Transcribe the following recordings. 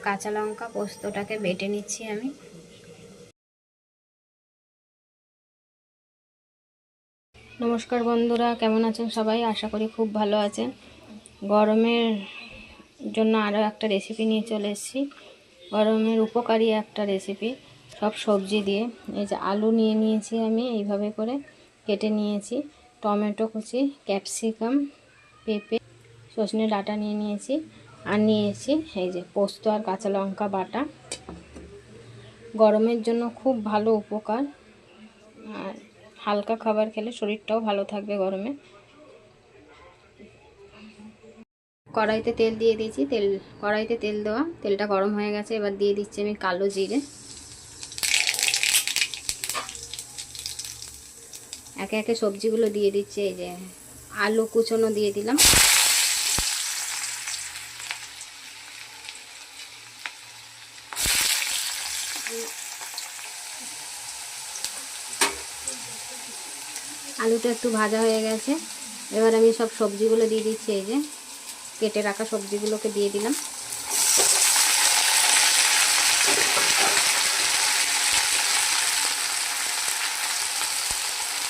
কাঁচা লঙ্কা পোস্তটাকে বেটে নিচ্ছি আমি। নমস্কার বন্ধুরা, কেমন আছেন সবাই? আশা করি খুব ভালো আছেন। গরমের জন্য আরও একটা রেসিপি নিয়ে চলে এসেছি। গরমের উপকারী একটা রেসিপি, সব সবজি দিয়ে। এই যে আলু নিয়ে নিয়েছি আমি, এইভাবে করে কেটে নিয়েছি। টমেটো কুচি, ক্যাপসিকাম, পেঁপে, সজনে ডাঁটা নিয়ে নিয়েছি। আর নিয়েছি এই যে পোস্ত আর কাঁচা লঙ্কা বাটা। গরমের জন্য খুব ভালো উপকার, আর হালকা খাবার খেলে শরীরটাও ভালো থাকবে গরমে। কড়াইতে তেল দিয়ে দিয়েছি, কড়াইতে তেল দেওয়া, তেলটা গরম হয়ে গেছে। এবার দিয়ে দিচ্ছি আমি কালো জিরে। একে একে সবজিগুলো দিয়ে দিচ্ছি। এই যে আলু কুচনো দিয়ে দিলাম। আলুটা একটু ভাজা হয়ে গেছে। এবার আমি সব সবজিগুলো দিয়ে দিচ্ছি। এই যে কেটে রাখা সবজিগুলোকে দিয়ে দিলাম।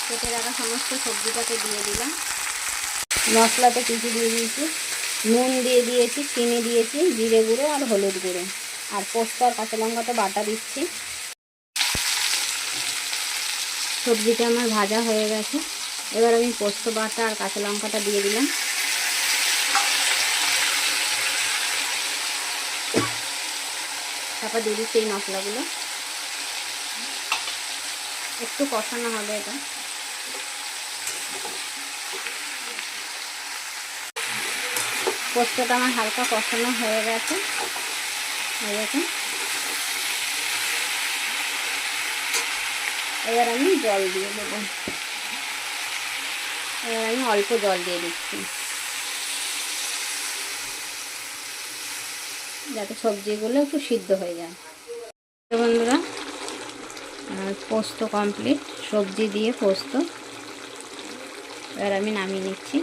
কেটে রাখা সমস্ত সবজিটাকে দিয়ে দিলাম। মশলাতে কিছু দিয়ে দিয়েছি, নুন দিয়ে দিয়েছি, চিনি দিয়েছি, জিরে গুঁড়ো আর হলুদ গুঁড়ো, আর পোস্ত আর কাঁচা লঙ্কা তো বাটা দিচ্ছি। সবজিটা আমার ভাজা হয়ে গেছে। এবার আমি পোস্ত বাটা আর কাঁচা লঙ্কাটা দিয়ে দিলাম। তারপর দিয়ে দিচ্ছি এই মশলাগুলো। একটু কষানো হবে এটা। পোস্তটা আমার হালকা কষানো হয়ে গেছে। দেখুন, এবার আমি জল দিয়ে দেবো। এবার আমি অল্প জল দিয়ে দিচ্ছি, যাতে সবজিগুলো একটু সিদ্ধ হয়ে যায়। বন্ধুরা, পোস্ত কমপ্লিট, সবজি দিয়ে পোস্ত। এবার আমি নামিয়ে নিচ্ছি।